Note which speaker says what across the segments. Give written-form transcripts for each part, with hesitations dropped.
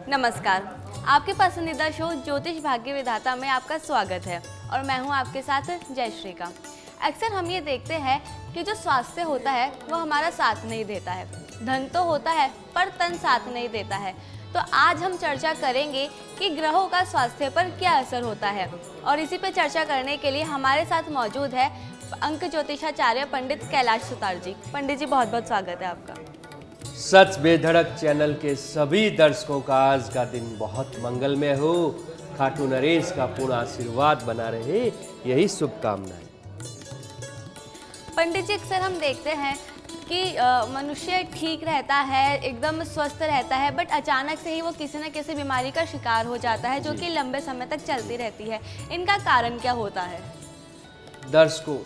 Speaker 1: नमस्कार, आपके पसंदीदा शो ज्योतिष भाग्य विधाता में आपका स्वागत है और मैं हूं आपके साथ जयश्री का। अक्सर हम ये देखते हैं कि जो स्वास्थ्य होता है वो हमारा साथ नहीं देता है। धन तो होता है पर तन साथ नहीं देता है। तो आज हम चर्चा करेंगे कि ग्रहों का स्वास्थ्य पर क्या असर होता है और इसी पे चर्चा करने के लिए हमारे साथ मौजूद है अंक ज्योतिषाचार्य पंडित कैलाश सुतार जी। पंडित जी बहुत बहुत स्वागत है आपका।
Speaker 2: सच बेधड़क चैनल के सभी दर्शकों का आज का दिन बहुत मंगलमय हो, खाटू नरेश का पूर्ण आशीर्वाद बना रहे, यही शुभकामनाएं।
Speaker 1: पंडित जी अक्सर हम देखते हैं कि मनुष्य ठीक रहता है, एकदम स्वस्थ रहता है, बट अचानक से ही वो किसी न किसी बीमारी का शिकार हो जाता है जो कि लंबे समय तक चलती रहती है। इनका कारण क्या होता है?
Speaker 2: दर्शकों,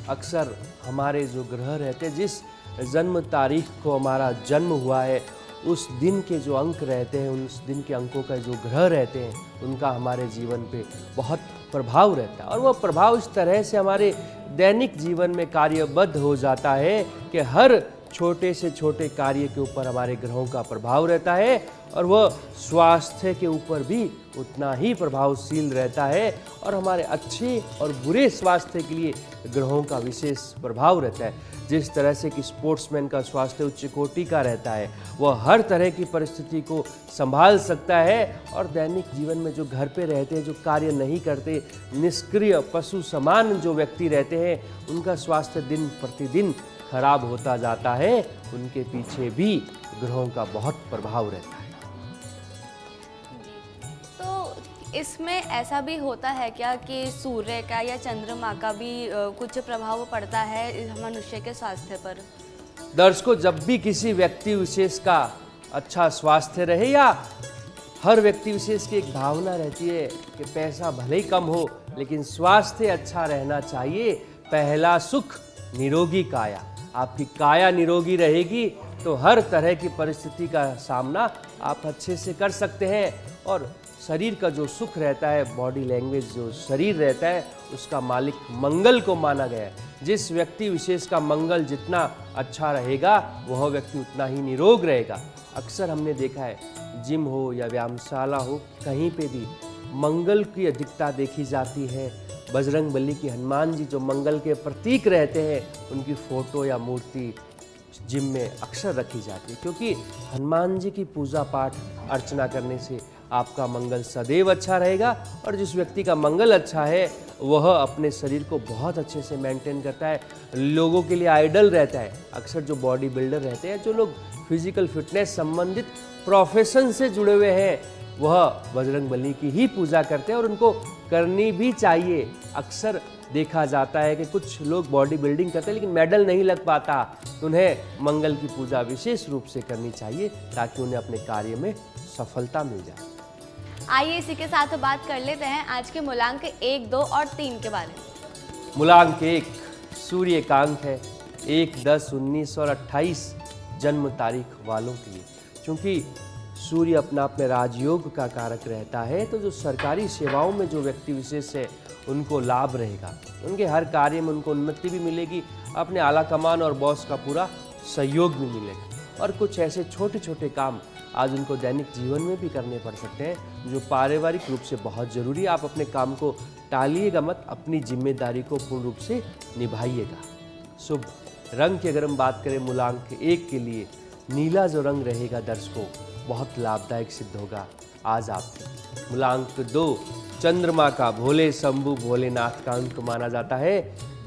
Speaker 2: अक्सर हमारे जो ग्रह रहते हैं, जिस जन्म तारीख को हमारा जन्म हुआ है, उस दिन के जो अंक रहते हैं, उस दिन के अंकों का जो ग्रह रहते हैं, उनका हमारे जीवन पे बहुत प्रभाव रहता है। और वो प्रभाव इस तरह से हमारे दैनिक जीवन में कार्यबद्ध हो जाता है कि हर छोटे से छोटे कार्य के ऊपर हमारे ग्रहों का प्रभाव रहता है और वह स्वास्थ्य के ऊपर भी उतना ही प्रभावशील रहता है। और हमारे अच्छे और बुरे स्वास्थ्य के लिए ग्रहों का विशेष प्रभाव रहता है। जिस तरह से कि स्पोर्ट्समैन का स्वास्थ्य उच्च कोटि का रहता है, वह हर तरह की परिस्थिति को संभाल सकता है। और दैनिक जीवन में जो घर पे रहते हैं, जो कार्य नहीं करते, निष्क्रिय पशु समान जो व्यक्ति रहते हैं, उनका स्वास्थ्य दिन प्रतिदिन खराब होता जाता है। उनके पीछे भी ग्रहों का बहुत प्रभाव रहता है।
Speaker 1: तो इसमें ऐसा भी होता है क्या कि सूर्य का या चंद्रमा का भी कुछ प्रभाव पड़ता है मनुष्य के स्वास्थ्य पर?
Speaker 2: दर्शकों, जब भी किसी व्यक्ति विशेष का अच्छा स्वास्थ्य रहे, या हर व्यक्ति विशेष की एक भावना रहती है कि पैसा भले ही कम हो लेकिन स्वास्थ्य अच्छा रहना चाहिए। पहला सुख निरोगी काया। आपकी काया निरोगी रहेगी तो हर तरह की परिस्थिति का सामना आप अच्छे से कर सकते हैं। और शरीर का जो सुख रहता है, बॉडी लैंग्वेज जो शरीर रहता है, उसका मालिक मंगल को माना गया है। जिस व्यक्ति विशेष का मंगल जितना अच्छा रहेगा, वह व्यक्ति उतना ही निरोग रहेगा। अक्सर हमने देखा है, जिम हो या व्यायामशाला हो, कहीं पे भी मंगल की अधिकता देखी जाती है। बजरंग बली की हनुमान जी जो मंगल के प्रतीक रहते हैं, उनकी फोटो या मूर्ति जिम में अक्सर रखी जाती है, क्योंकि हनुमान जी की पूजा पाठ अर्चना करने से आपका मंगल सदैव अच्छा रहेगा। और जिस व्यक्ति का मंगल अच्छा है, वह अपने शरीर को बहुत अच्छे से मेंटेन करता है, लोगों के लिए आइडल रहता है। अक्सर जो बॉडी बिल्डर रहते हैं, जो लोग फिजिकल फिटनेस संबंधित प्रोफेशन से जुड़े हुए हैं, वह बजरंग बली की ही पूजा करते हैं और उनको करनी भी चाहिए। अक्सर देखा जाता है कि कुछ लोग बॉडी बिल्डिंग करते हैं लेकिन मेडल नहीं लग पाता, तो उन्हें मंगल की पूजा विशेष रूप से करनी चाहिए ताकि उन्हें अपने कार्य में सफलता मिल जाए।
Speaker 1: आइए इसी के साथ बात कर लेते हैं आज के मूलांक 1, 2 और 3 के बारे में।
Speaker 2: मूलांक 1 सूर्य का अंक है 1, 10, 19 और 28 जन्म तारीख वालों के लिए। क्योंकि सूर्य अपना अपने राजयोग का कारक रहता है, तो जो सरकारी सेवाओं में जो व्यक्ति विशेष है, उनको लाभ रहेगा। उनके हर कार्य में उनको उन्नति भी मिलेगी, अपने आला कमान और बॉस का पूरा सहयोग भी मिलेगा। और कुछ ऐसे छोटे छोटे काम आज उनको दैनिक जीवन में भी करने पड़ सकते हैं, जो पारिवारिक रूप से बहुत ज़रूरी है। आप अपने काम को टालिएगा मत, अपनी जिम्मेदारी को पूर्ण रूप से निभाइएगा। शुभ रंग की अगर हम बात करें मूलांक 1 के लिए, नीला जो रंग रहेगा दर्शकों, बहुत लाभदायक सिद्ध होगा आज आपके। मूलांक 2 चंद्रमा का भोले शंभु भोलेनाथ का अंक माना जाता है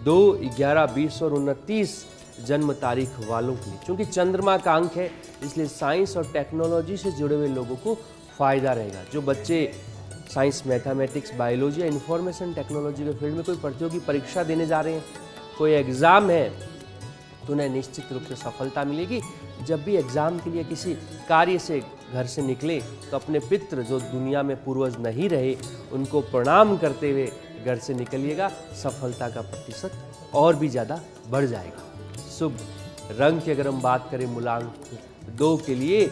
Speaker 2: 2, 11, 20 और 29 जन्म तारीख वालों के लिए। क्योंकि चंद्रमा का अंक है, इसलिए साइंस और टेक्नोलॉजी से जुड़े हुए लोगों को फायदा रहेगा। जो बच्चे साइंस, मैथमेटिक्स, बायोलॉजी या इंफॉर्मेशन टेक्नोलॉजी के फील्ड में कोई प्रतियोगी परीक्षा देने जा रहे हैं, कोई एग्ज़ाम है, तो उन्हें निश्चित रूप से सफलता मिलेगी। जब भी एग्ज़ाम के लिए किसी कार्य से घर से निकले, तो अपने पितृ जो दुनिया में पूर्वज नहीं रहे, उनको प्रणाम करते हुए घर से निकलिएगा। सफलता का प्रतिशत और भी ज़्यादा बढ़ जाएगा। शुभ रंग की अगर हम बात करें मूलांक 2 के लिए,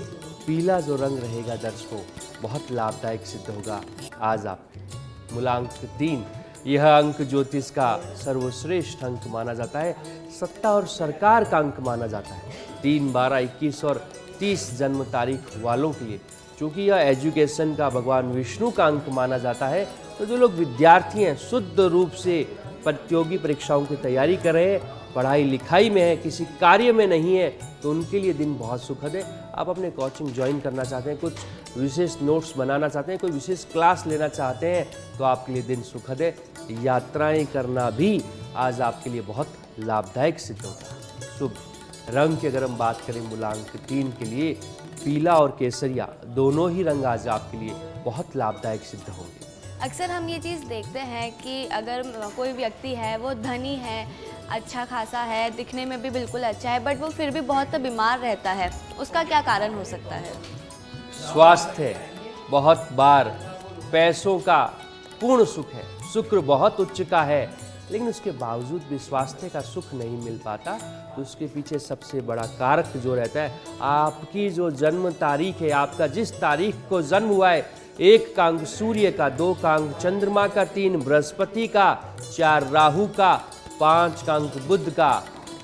Speaker 2: पीला जो रंग रहेगा दर्शकों, बहुत लाभदायक सिद्ध होगा आज आपके। मूलांक 3 यह अंक ज्योतिष का सर्वश्रेष्ठ अंक माना जाता है, सत्ता और सरकार का अंक माना जाता है। 3, 12, 21 और 30 जन्म तारीख वालों के लिए चूँकि यह एजुकेशन का भगवान विष्णु का अंक माना जाता है, तो जो लोग विद्यार्थी हैं, शुद्ध रूप से प्रतियोगी परीक्षाओं की तैयारी कर रहे हैं, पढ़ाई लिखाई में है, किसी कार्य में नहीं है, तो उनके लिए दिन बहुत सुखद है। आप अपने कोचिंग ज्वाइन करना चाहते हैं, कुछ विशेष नोट्स बनाना चाहते हैं, कोई विशेष क्लास लेना चाहते हैं, तो आपके लिए दिन सुखद है। यात्राएं करना भी आज आपके लिए बहुत लाभदायक सिद्ध होगा। शुभ रंग की अगर हम बात करें मूलांक 3 के लिए, पीला और केसरिया दोनों ही रंग आज आपके लिए बहुत लाभदायक सिद्ध होंगे।
Speaker 1: अक्सर हम ये चीज़ देखते हैं कि अगर कोई व्यक्ति है, वो धनी है, अच्छा खासा है, दिखने में भी बिल्कुल अच्छा है, बट वो फिर भी बहुत बीमार रहता है, उसका क्या कारण हो सकता है?
Speaker 2: स्वास्थ्य बहुत बार पैसों का पूर्ण सुख है, शुक्र बहुत उच्च का है, लेकिन उसके बावजूद भी स्वास्थ्य का सुख नहीं मिल पाता। तो उसके पीछे सबसे बड़ा कारक जो रहता है, आपकी जो जन्म तारीख है, आपका जिस तारीख को जन्म हुआ है, 1 का अंक सूर्य का, 2 का अंक चंद्रमा का, 3 बृहस्पति का, 4 राहु का, 5 का अंक बुध का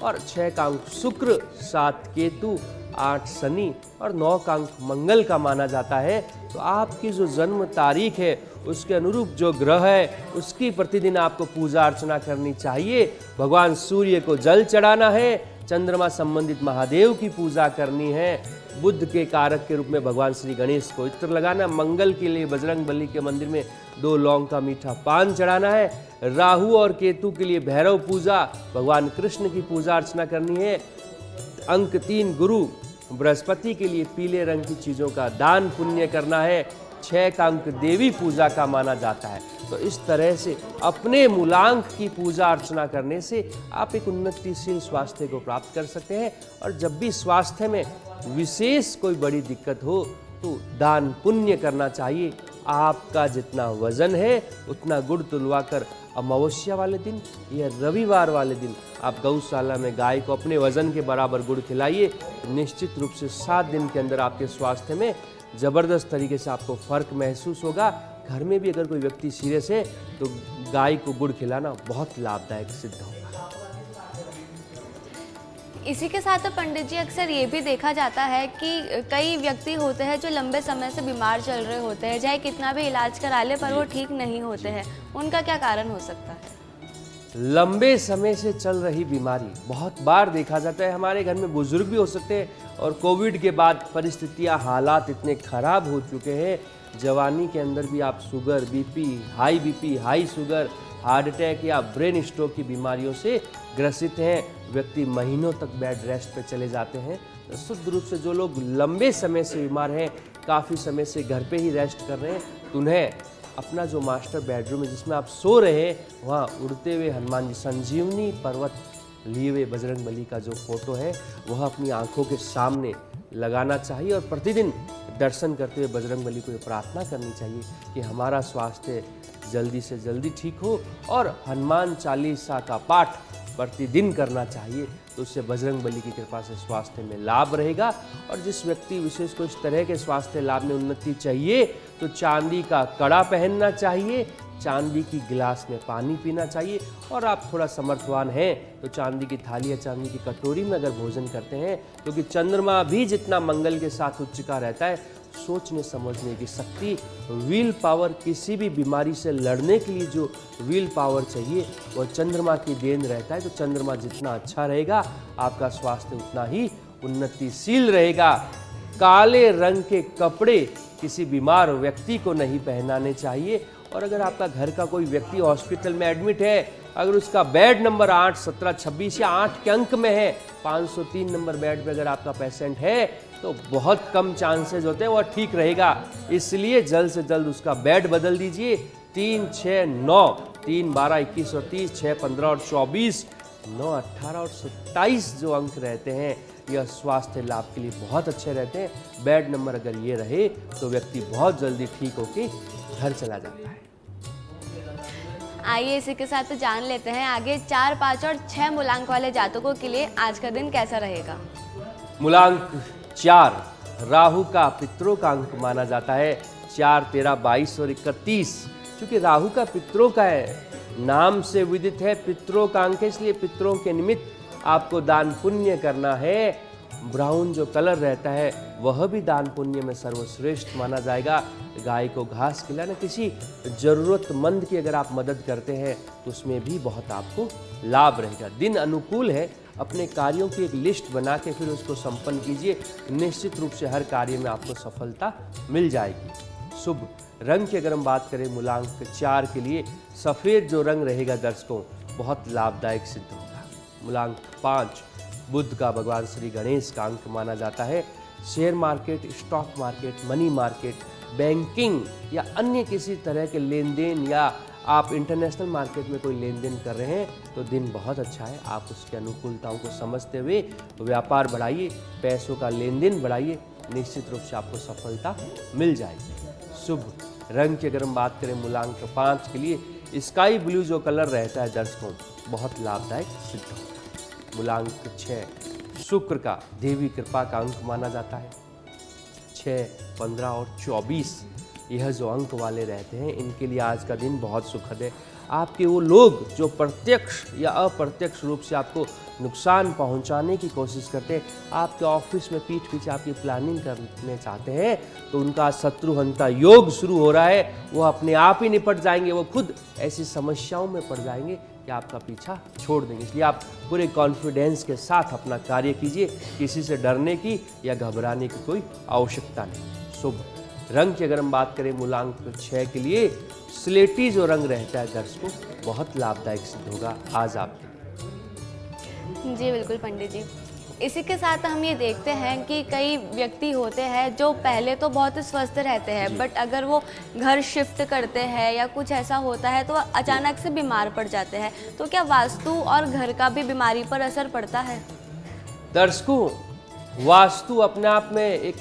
Speaker 2: और 6 का अंक शुक्र, 7 केतु, 8 शनि और 9 का अंक मंगल का माना जाता है। तो आपकी जो जन्म तारीख है, उसके अनुरूप जो ग्रह है, उसकी प्रतिदिन आपको पूजा अर्चना करनी चाहिए। भगवान सूर्य को जल चढ़ाना है, चंद्रमा संबंधित महादेव की पूजा करनी है, बुध के कारक के रूप में भगवान श्री गणेश को इत्र लगाना, मंगल के लिए बजरंग बली के मंदिर में 2 लौंग का मीठा पान चढ़ाना है, राहु और केतु के लिए भैरव पूजा, भगवान कृष्ण की पूजा अर्चना करनी है। अंक 3 गुरु बृहस्पति के लिए पीले रंग की चीज़ों का दान पुण्य करना है। 6 का अंक देवी पूजा का माना जाता है। तो इस तरह से अपने मूलांक की पूजा अर्चना करने से आप एक उन्नतिशील स्वास्थ्य को प्राप्त कर सकते हैं। और जब भी स्वास्थ्य में विशेष कोई बड़ी दिक्कत हो तो दान पुण्य करना चाहिए। आपका जितना वजन है उतना गुड़ तुलवा कर अमावस्या वाले दिन या रविवार वाले दिन आप गौशाला में गाय को अपने वजन के बराबर गुड़ खिलाइए। निश्चित रूप से 7 दिन के अंदर आपके स्वास्थ्य में ज़बरदस्त तरीके से आपको फर्क महसूस होगा। घर में भी अगर कोई व्यक्ति सीरियस है तो गाय को गुड़ खिलाना बहुत लाभदायक सिद्ध होगा।
Speaker 1: इसी के साथ पंडित जी अक्सर ये भी देखा जाता है कि कई व्यक्ति होते हैं जो लंबे समय से बीमार चल रहे होते हैं, चाहे कितना भी इलाज करा ले पर वो ठीक नहीं होते हैं, उनका क्या कारण हो सकता है?
Speaker 2: लंबे समय से चल रही बीमारी बहुत बार देखा जाता है। हमारे घर में बुजुर्ग भी हो सकते हैं और कोविड के बाद परिस्थितियां, हालात इतने खराब हो चुके हैं, जवानी के अंदर भी आप sugar, BP, high sugar, heart attack या ब्रेन स्ट्रोक की बीमारियों से ग्रसित हैं। व्यक्ति महीनों तक बेड रेस्ट पे चले जाते हैं। तो शुद्ध रूप से जो लोग लंबे समय से बीमार हैं, काफ़ी समय से घर पे ही रेस्ट कर रहे हैं, तो उन्हें अपना जो मास्टर बेडरूम है जिसमें आप सो रहे हैं, वहाँ उड़ते हुए हनुमान जी, संजीवनी पर्वत लिए हुए बजरंग बली का जो फोटो है वह अपनी आंखों के सामने लगाना चाहिए और प्रतिदिन दर्शन करते हुए बजरंग बली को ये प्रार्थना करनी चाहिए कि हमारा स्वास्थ्य जल्दी से जल्दी ठीक हो। और हनुमान चालीसा का पाठ प्रतिदिन करना चाहिए, तो उससे बजरंग बली की कृपा से स्वास्थ्य में लाभ रहेगा। और जिस व्यक्ति विशेष को इस तरह के स्वास्थ्य लाभ में उन्नति चाहिए तो चांदी का कड़ा पहनना चाहिए, चांदी की गिलास में पानी पीना चाहिए। और आप थोड़ा समर्थवान हैं तो चांदी की थाली या चांदी की कटोरी में अगर भोजन करते हैं, क्योंकि चंद्रमा भी जितना मंगल के साथ उच्च का रहता है, सोचने समझने की शक्ति, विल पावर, किसी भी बीमारी से लड़ने के लिए जो विल पावर चाहिए वह चंद्रमा की देन रहता है। तो चंद्रमा जितना अच्छा रहेगा आपका स्वास्थ्य उतना ही उन्नतिशील रहेगा। काले रंग के कपड़े किसी बीमार व्यक्ति को नहीं पहनाने चाहिए। और अगर आपका घर का कोई व्यक्ति हॉस्पिटल में एडमिट है, अगर उसका बेड नंबर 8, 17, 26 या 8 के अंक में है, 503 नंबर बेड पे अगर आपका पेशेंट है तो बहुत कम चांसेस होते हैं वह ठीक रहेगा। इसलिए जल्द से जल्द उसका बेड बदल दीजिए। 3, 6, 9, 3, 12, 21 और 30, 6, 15 और 24, 9, 18 और 27 जो अंक रहते हैं यह स्वास्थ्य लाभ के लिए बहुत अच्छे रहते हैं। बेड नंबर अगर ये रहे तो व्यक्ति बहुत जल्दी ठीक होकर घर चला जाता है।
Speaker 1: आइए इसी के साथ जान लेते हैं आगे 4, 5 और 6 मूलांक वाले जातकों के लिए आज का दिन कैसा रहेगा।
Speaker 2: मूलांक 4 राहु का पितरों का अंक माना जाता है। 4, 13, 22 और 31, चूंकि राहु का पितरों का है, नाम से विदित है, पितरों का अंक है, इसलिए पितरों के निमित्त आपको दान पुण्य करना है। ब्राउन जो कलर रहता है वह भी दान पुण्य में सर्वश्रेष्ठ माना जाएगा। गाय को घास खिलाना, किसी ज़रूरतमंद की अगर आप मदद करते हैं तो उसमें भी बहुत आपको लाभ रहेगा। दिन अनुकूल है, अपने कार्यों की एक लिस्ट बना के फिर उसको संपन्न कीजिए, निश्चित रूप से हर कार्य में आपको सफलता मिल जाएगी। शुभ रंग की अगर हम बात करें मूलांक 4 के लिए सफ़ेद जो रंग रहेगा दर्शकों बहुत लाभदायक सिद्ध होगा। मूलांक 5 बुध का भगवान श्री गणेश का अंक माना जाता है। Share market, stock market, money market, banking या अन्य किसी तरह के लेन देन या आप इंटरनेशनल मार्केट में कोई लेन देन कर रहे हैं तो दिन बहुत अच्छा है। आप उसकी अनुकूलताओं को समझते हुए व्यापार बढ़ाइए, पैसों का लेन देन बढ़ाइए, निश्चित रूप से आपको सफलता मिल जाएगी। शुभ रंग की अगर हम बात करें मूलांक 5 के लिए स्काई ब्लू जो कलर रहता है दर्शकों बहुत लाभदायक सिद्ध होगा। मूलांक 6 शुक्र का देवी कृपा का अंक माना जाता है। 6, 15 और 24 यह जो अंक वाले रहते हैं इनके लिए आज का दिन बहुत सुखद है। आपके वो लोग जो प्रत्यक्ष या अप्रत्यक्ष रूप से आपको नुकसान पहुंचाने की कोशिश करते हैं, आपके ऑफिस में पीठ पीछे आपकी प्लानिंग करने चाहते हैं तो उनका शत्रुहंता योग शुरू हो रहा है। वो अपने आप ही निपट जाएंगे, वो खुद ऐसी समस्याओं में पड़ जाएंगे कि आपका पीछा छोड़ देंगे। इसलिए आप पूरे कॉन्फिडेंस के साथ अपना कार्य कीजिए, किसी से डरने की या घबराने की कोई आवश्यकता नहीं। शुभ रंग की अगर हम बात करें मूलांक 6 के लिए स्लेटी जो रंग रहता है दर्शकों बहुत लाभदायक सिद्ध होगा आज आपके।
Speaker 1: जी बिल्कुल पंडित जी। इसी के साथ हम ये देखते हैं कि कई व्यक्ति होते हैं जो पहले तो बहुत स्वस्थ रहते हैं बट अगर वो घर शिफ्ट करते हैं या कुछ ऐसा होता है तो अचानक से बीमार पड़ जाते हैं, तो क्या वास्तु और घर का भी बीमारी पर असर पड़ता है?
Speaker 2: दर्शकों वास्तु अपने आप में एक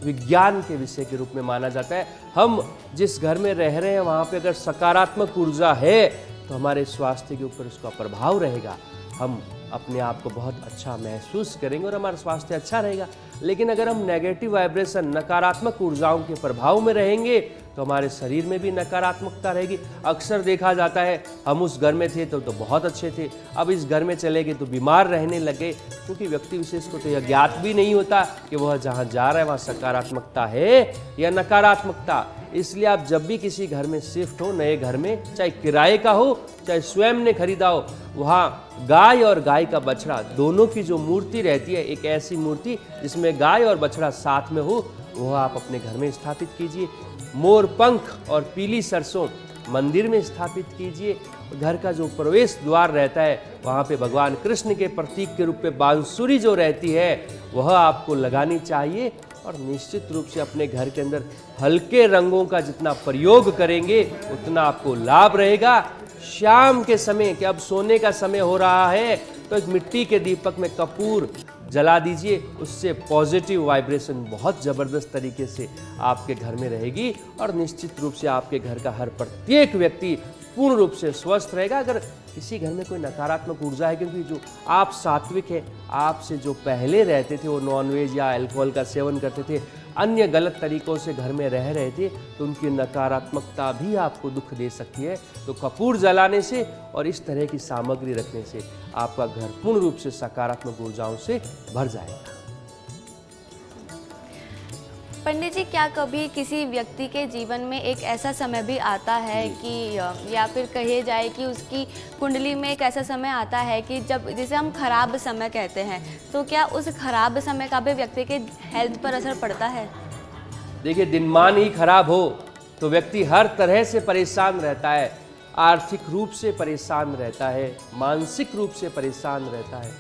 Speaker 2: विज्ञान के विषय के रूप में माना जाता है। हम जिस घर में रह रहे हैं वहाँ पे अगर सकारात्मक ऊर्जा है तो हमारे स्वास्थ्य के ऊपर उसका प्रभाव रहेगा, हम अपने आप को बहुत अच्छा महसूस करेंगे और हमारा स्वास्थ्य अच्छा रहेगा। लेकिन अगर हम नेगेटिव वाइब्रेशन, नकारात्मक ऊर्जाओं के प्रभाव में रहेंगे तो हमारे शरीर में भी नकारात्मकता रहेगी। अक्सर देखा जाता है हम उस घर में थे तो बहुत अच्छे थे, अब इस घर में चले गए तो बीमार रहने लगे, क्योंकि व्यक्ति विशेष को तो यह ज्ञात भी नहीं होता कि वह जहाँ जा रहा है वहाँ सकारात्मकता है या नकारात्मकता। इसलिए आप जब भी किसी घर में शिफ्ट हो, नए घर में, चाहे किराए का हो चाहे स्वयं ने खरीदा हो, वहाँ गाय और गाय का बछड़ा दोनों की जो मूर्ति रहती है, एक ऐसी मूर्ति जिसमें गाय और बछड़ा साथ में हो, वह आप अपने घर में स्थापित कीजिए। मोर पंख और पीली सरसों मंदिर में स्थापित कीजिए। घर का जो प्रवेश द्वार रहता है वहाँ पे भगवान कृष्ण के प्रतीक के रूप में बांसुरी जो रहती है वह आपको लगानी चाहिए। और निश्चित रूप से अपने घर के अंदर हल्के रंगों का जितना प्रयोग करेंगे उतना आपको लाभ रहेगा। शाम के समय कि अब सोने का समय हो रहा है तो एक मिट्टी के दीपक में कपूर जला दीजिए, उससे पॉजिटिव वाइब्रेशन बहुत ज़बरदस्त तरीके से आपके घर में रहेगी और निश्चित रूप से आपके घर का हर प्रत्येक व्यक्ति पूर्ण रूप से स्वस्थ रहेगा। अगर किसी घर में कोई नकारात्मक ऊर्जा है, क्योंकि जो आप सात्विक है, आपसे जो पहले रहते थे वो नॉनवेज या अल्कोहल का सेवन करते थे, अन्य गलत तरीकों से घर में रह रहे थे, तो उनकी नकारात्मकता भी आपको दुख दे सकती है। तो कपूर जलाने से और इस तरह की सामग्री रखने से आपका घर पूर्ण रूप से सकारात्मक ऊर्जाओं से भर जाएगा।
Speaker 1: पंडित जी, क्या कभी किसी व्यक्ति के जीवन में एक ऐसा समय भी आता है कि या फिर कहे जाए कि उसकी कुंडली में एक ऐसा समय आता है कि जब जिसे हम खराब समय कहते हैं, तो क्या उस खराब समय का भी व्यक्ति के हेल्थ पर असर पड़ता है?
Speaker 2: देखिए, दिनमान ही खराब हो तो व्यक्ति हर तरह से परेशान रहता है, आर्थिक रूप से परेशान रहता है, मानसिक रूप से परेशान रहता है।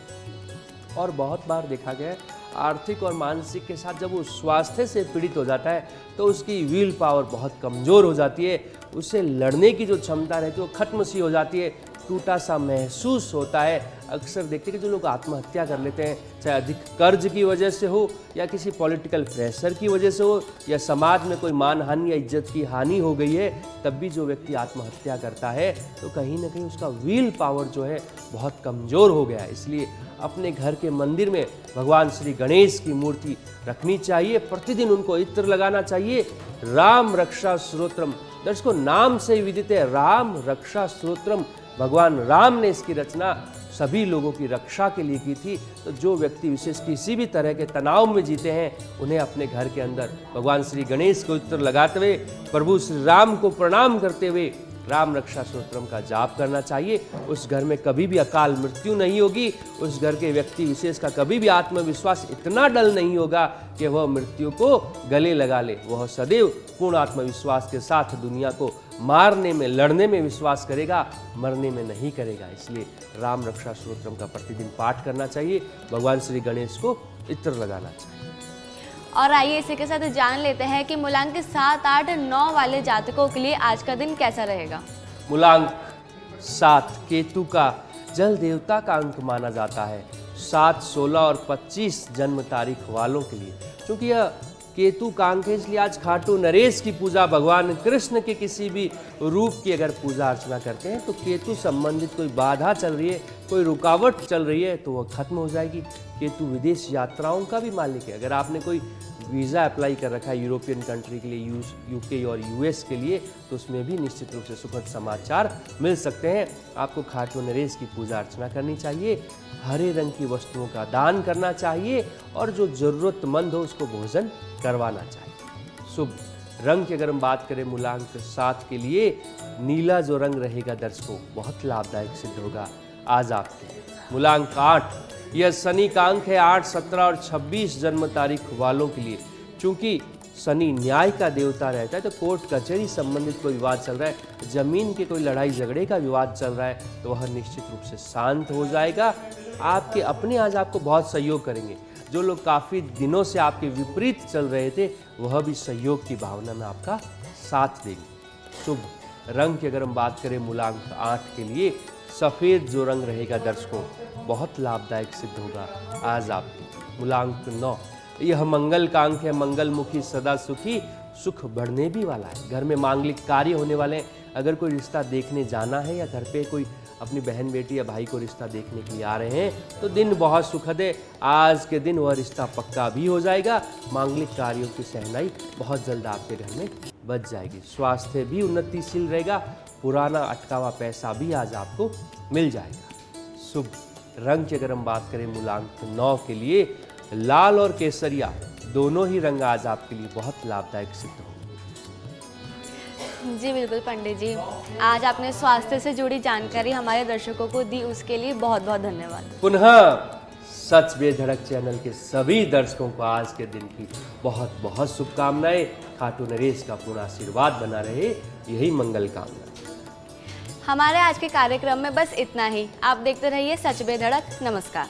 Speaker 2: और बहुत बार देखा गया है आर्थिक और मानसिक के साथ जब वो स्वास्थ्य से पीड़ित हो जाता है तो उसकी विल पावर बहुत कमज़ोर हो जाती है, उसे लड़ने की जो क्षमता रहती है वो खत्म सी हो जाती है, टूटा सा महसूस होता है। अक्सर देखते हैं कि जो लोग आत्महत्या कर लेते हैं, चाहे अधिक कर्ज की वजह से हो या किसी पॉलिटिकल प्रेशर की वजह से हो या समाज में कोई मान हानि या इज्जत की हानि हो गई है, तब भी जो व्यक्ति आत्महत्या करता है तो कहीं ना कहीं उसका विल पावर जो है बहुत कमज़ोर हो गया है। इसलिए अपने घर के मंदिर में भगवान श्री गणेश की मूर्ति रखनी चाहिए, प्रतिदिन उनको इत्र लगाना चाहिए। राम रक्षा स्तोत्रम, दर्शकों नाम से विदित है राम रक्षा स्तोत्रम, भगवान राम ने इसकी रचना सभी लोगों की रक्षा के लिए की थी। तो जो व्यक्ति विशेष किसी भी तरह के तनाव में जीते हैं, उन्हें अपने घर के अंदर भगवान श्री गणेश को इत्र लगाते हुए, प्रभु श्री राम को प्रणाम करते हुए राम रक्षा स्तोत्रम का जाप करना चाहिए। उस घर में कभी भी अकाल मृत्यु नहीं होगी। उस घर के व्यक्ति विशेष का कभी भी आत्मविश्वास इतना डल नहीं होगा कि वह मृत्यु को गले लगा ले। वह सदैव पूर्ण आत्मविश्वास के साथ दुनिया को मारने में, लड़ने में विश्वास करेगा, मरने में नहीं करेगा। इसलिए राम रक्षा स्तोत्रम का प्रतिदिन पाठ करना चाहिए, भगवान श्री गणेश को इत्र लगाना चाहिए।
Speaker 1: और आइए इसी के साथ जान लेते हैं कि मूलांक 7, 8, 9 वाले जातकों के लिए आज का दिन कैसा रहेगा।
Speaker 2: मूलांक 7 केतु का जल देवता का अंक माना जाता है। 7, 16 और 25 जन्म तारीख वालों के लिए, क्योंकि यह केतु का अंक है, इसलिए आज खाटू नरेश की पूजा, भगवान कृष्ण के किसी भी रूप की अगर पूजा अर्चना करते हैं तो केतु संबंधित कोई बाधा चल रही है, कोई रुकावट चल रही है तो वह खत्म हो जाएगी। केतु विदेश यात्राओं का भी मालिक है। अगर आपने कोई वीज़ा अप्लाई कर रखा है यूरोपियन कंट्री के लिए, यूके और यूएस के लिए, तो उसमें भी निश्चित रूप से सुखद समाचार मिल सकते हैं। आपको खाटू नरेश की पूजा अर्चना करनी चाहिए, हरे रंग की वस्तुओं का दान करना चाहिए और जो ज़रूरतमंद हो उसको भोजन करवाना चाहिए। शुभ रंग की अगर हम बात करें मूलांक 7 के लिए, नीला जो रंग रहेगा दर्शकों बहुत लाभदायक सिद्ध होगा आज आपके। मूलांक 8, यह शनि का अंक है। 8, 17 और 26 जन्म तारीख वालों के लिए, चूंकि शनि न्याय का देवता रहता है, तो कोर्ट कचहरी संबंधित कोई विवाद चल रहा है, जमीन के कोई लड़ाई झगड़े का विवाद चल रहा है, तो वह निश्चित रूप से शांत हो जाएगा। आपके अपने आज आपको बहुत सहयोग करेंगे। जो लोग काफ़ी दिनों से आपके विपरीत चल रहे थे, वह भी सहयोग की भावना में आपका साथ देंगे। शुभ रंग की अगर हम बात करें मूलांक 8 के लिए, सफ़ेद जो रंग रहेगा दर्शकों बहुत लाभदायक सिद्ध होगा आज आपके। मूलांक 9, यह मंगल का अंक है। मंगलमुखी सदा सुखी, सुख बढ़ने भी वाला है। घर में मांगलिक कार्य होने वाले हैं। अगर कोई रिश्ता देखने जाना है या घर पे कोई अपनी बहन बेटी या भाई को रिश्ता देखने के लिए आ रहे हैं तो दिन बहुत सुखद है। आज के दिन वह रिश्ता पक्का भी हो जाएगा। मांगलिक कार्यों की सहनाई बहुत जल्द आपके घर में बच जाएगी। स्वास्थ्य भी उन्नतिशील रहेगा। पुराना अटका हुआ पैसा भी आज आपको मिल जाएगा। शुभ रंग की अगर हम बात करें मूलांक 9 के लिए, लाल और केसरिया दोनों ही रंग आज आपके लिए बहुत लाभदायक सिद्ध होंगे।
Speaker 1: जी बिल्कुल पंडित जी, आज आपने स्वास्थ्य से जुड़ी जानकारी हमारे दर्शकों को दी, उसके लिए बहुत बहुत धन्यवाद।
Speaker 2: पुनः सच बेधड़क चैनल के सभी दर्शकों को आज के दिन की बहुत बहुत शुभकामनाएं। खाटू नरेश का पूरा आशीर्वाद बना रहे, यही मंगल कामना।
Speaker 1: हमारे आज के कार्यक्रम में बस इतना ही। आप देखते रहिए सच बेधड़क। नमस्कार।